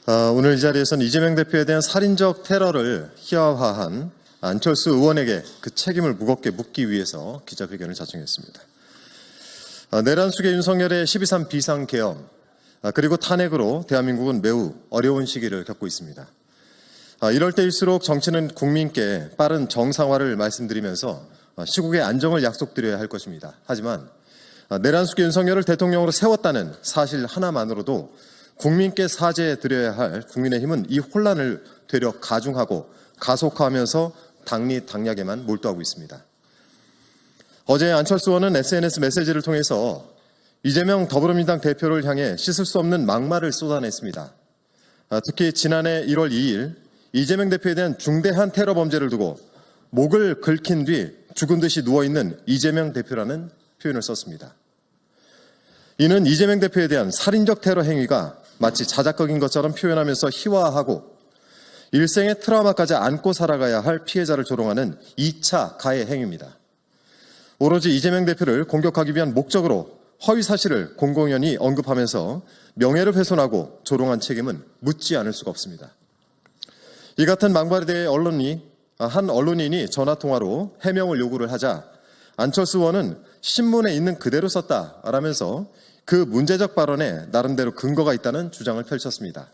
오늘 이 자리에서는 이재명 대표에 대한 살인적 테러를 희화화한 안철수 의원에게 그 책임을 무겁게 묻기 위해서 기자회견을 자청했습니다. 내란 수계 윤석열의 12.3 비상계엄 그리고 탄핵으로 대한민국은 매우 어려운 시기를 겪고 있습니다. 이럴 때일수록 정치는 국민께 빠른 정상화를 말씀드리면서 시국의 안정을 약속드려야 할 것입니다. 하지만 내란 수계 윤석열을 대통령으로 세웠다는 사실 하나만으로도 국민께 사죄드려야 할 국민의힘은 이 혼란을 되려 가중하고 가속화하면서 당리당략에만 몰두하고 있습니다. 어제 안철수 의원은 SNS 메시지를 통해서 이재명 더불어민주당 대표를 향해 씻을 수 없는 막말을 쏟아냈습니다. 특히 지난해 1월 2일 이재명 대표에 대한 중대한 테러 범죄를 두고 목을 긁힌 뒤 죽은 듯이 누워있는 이재명 대표라는 표현을 썼습니다. 이는 이재명 대표에 대한 살인적 테러 행위가 마치 자작극인 것처럼 표현하면서 희화하고 일생의 트라우마까지 안고 살아가야 할 피해자를 조롱하는 2차 가해 행위입니다. 오로지 이재명 대표를 공격하기 위한 목적으로 허위 사실을 공공연히 언급하면서 명예를 훼손하고 조롱한 책임은 묻지 않을 수가 없습니다. 이 같은 망발에 대해 한 언론인이 전화통화로 해명을 요구를 하자 안철수 의원은 신문에 있는 그대로 썼다라면서 그 문제적 발언에 나름대로 근거가 있다는 주장을 펼쳤습니다.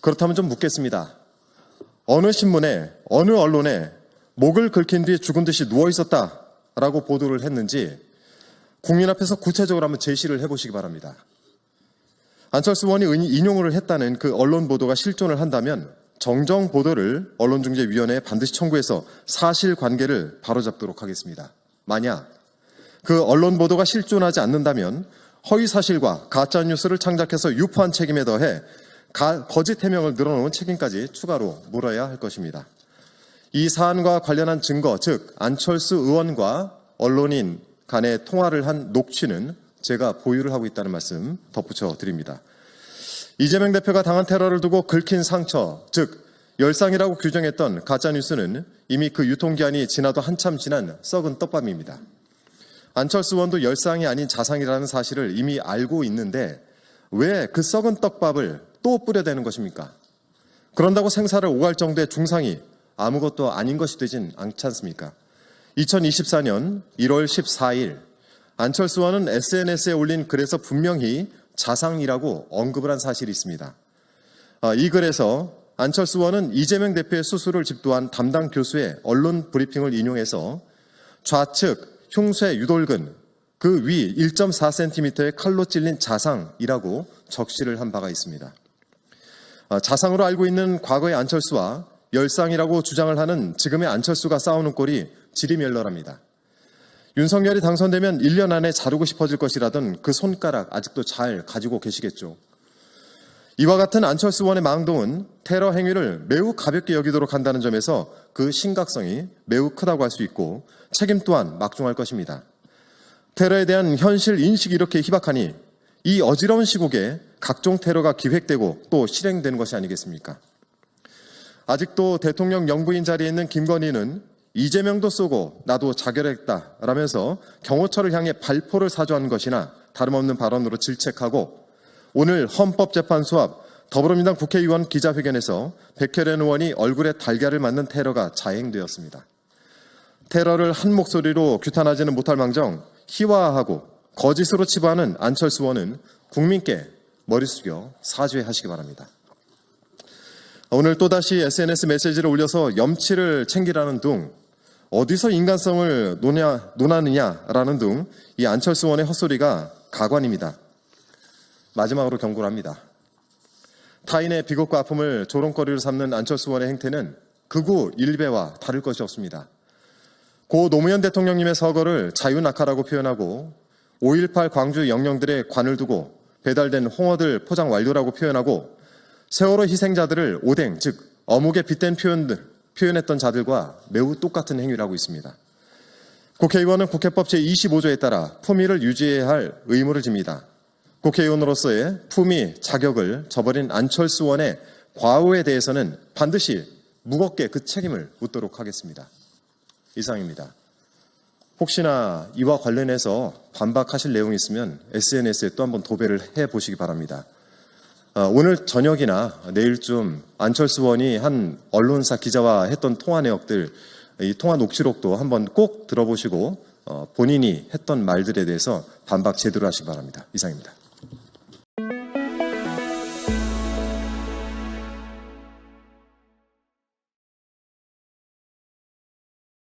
그렇다면 좀 묻겠습니다. 어느 신문에, 어느 언론에 목을 긁힌 뒤에 죽은 듯이 누워있었다라고 보도를 했는지 국민 앞에서 구체적으로 한번 제시를 해보시기 바랍니다. 안철수 의원이 인용을 했다는 그 언론 보도가 실존을 한다면 정정 보도를 언론중재위원회에 반드시 청구해서 사실관계를 바로잡도록 하겠습니다. 만약 그 언론 보도가 실존하지 않는다면 허위 사실과 가짜뉴스를 창작해서 유포한 책임에 더해 거짓 해명을 늘어놓은 책임까지 추가로 물어야 할 것입니다. 이 사안과 관련한 증거, 즉 안철수 의원과 언론인 간의 통화를 한 녹취는 제가 보유를 하고 있다는 말씀 덧붙여 드립니다. 이재명 대표가 당한 테러를 두고 긁힌 상처, 즉 열상이라고 규정했던 가짜뉴스는 이미 그 유통기한이 지나도 한참 지난 썩은 떡밥입니다. 안철수 의원도 열상이 아닌 자상이라는 사실을 이미 알고 있는데 왜 그 썩은 떡밥을 또 뿌려대는 것입니까? 그런다고 생사를 오갈 정도의 중상이 아무것도 아닌 것이 되진 않지 않습니까? 2024년 1월 14일 안철수 의원은 SNS에 올린 글에서 분명히 자상이라고 언급을 한 사실이 있습니다. 이 글에서 안철수 의원은 이재명 대표의 수술을 집도한 담당 교수의 언론 브리핑을 인용해서 좌측 흉쇄 유돌근 그 위 1.4cm의 칼로 찔린 자상이라고 적시를 한 바가 있습니다. 자상으로 알고 있는 과거의 안철수와 열상이라고 주장을 하는 지금의 안철수가 싸우는 꼴이 지리멸렬합니다. 윤석열이 당선되면 1년 안에 자르고 싶어질 것이라던 그 손가락 아직도 잘 가지고 계시겠죠. 이와 같은 안철수 의원의 망동은 테러 행위를 매우 가볍게 여기도록 한다는 점에서 그 심각성이 매우 크다고 할 수 있고 책임 또한 막중할 것입니다. 테러에 대한 현실 인식이 이렇게 희박하니 이 어지러운 시국에 각종 테러가 기획되고 또 실행되는 것이 아니겠습니까? 아직도 대통령 영부인 자리에 있는 김건희는 이재명도 쏘고 나도 자결했다라면서 경호처를 향해 발포를 사주한 것이나 다름없는 발언으로 질책하고 오늘 헌법재판소 앞 더불어민주당 국회의원 기자회견에서 백혜련 의원이 얼굴에 달걀을 맞는 테러가 자행되었습니다. 테러를 한 목소리로 규탄하지는 못할 망정 희화화하고 거짓으로 치부하는 안철수 의원은 국민께 머리 숙여 사죄하시기 바랍니다. 오늘 또다시 SNS 메시지를 올려서 염치를 챙기라는 둥 어디서 인간성을 논하느냐라는 둥 이 안철수 의원의 헛소리가 가관입니다. 마지막으로 경고를 합니다. 타인의 비극과 아픔을 조롱거리로 삼는 안철수 의원의 행태는 극우 일배와 다를 것이 없습니다. 고 노무현 대통령님의 서거를 자유낙하라고 표현하고 5.18 광주 영령들의 관을 두고 배달된 홍어들 포장 완료라고 표현하고 세월호 희생자들을 오뎅, 즉 어묵에 빗댄 표현했던 자들과 매우 똑같은 행위를 하고 있습니다. 국회의원은 국회법 제25조에 따라 품위를 유지해야 할 의무를 집니다. 국회의원으로서의 품위, 자격을 저버린 안철수 의원의 과오에 대해서는 반드시 무겁게 그 책임을 묻도록 하겠습니다. 이상입니다. 혹시나 이와 관련해서 반박하실 내용이 있으면 SNS에 또 한번 도배를 해보시기 바랍니다. 오늘 저녁이나 내일쯤 안철수 의원이 한 언론사 기자와 했던 통화 내역들, 이 통화 녹취록도 한번 꼭 들어보시고 본인이 했던 말들에 대해서 반박 제대로 하시기 바랍니다. 이상입니다.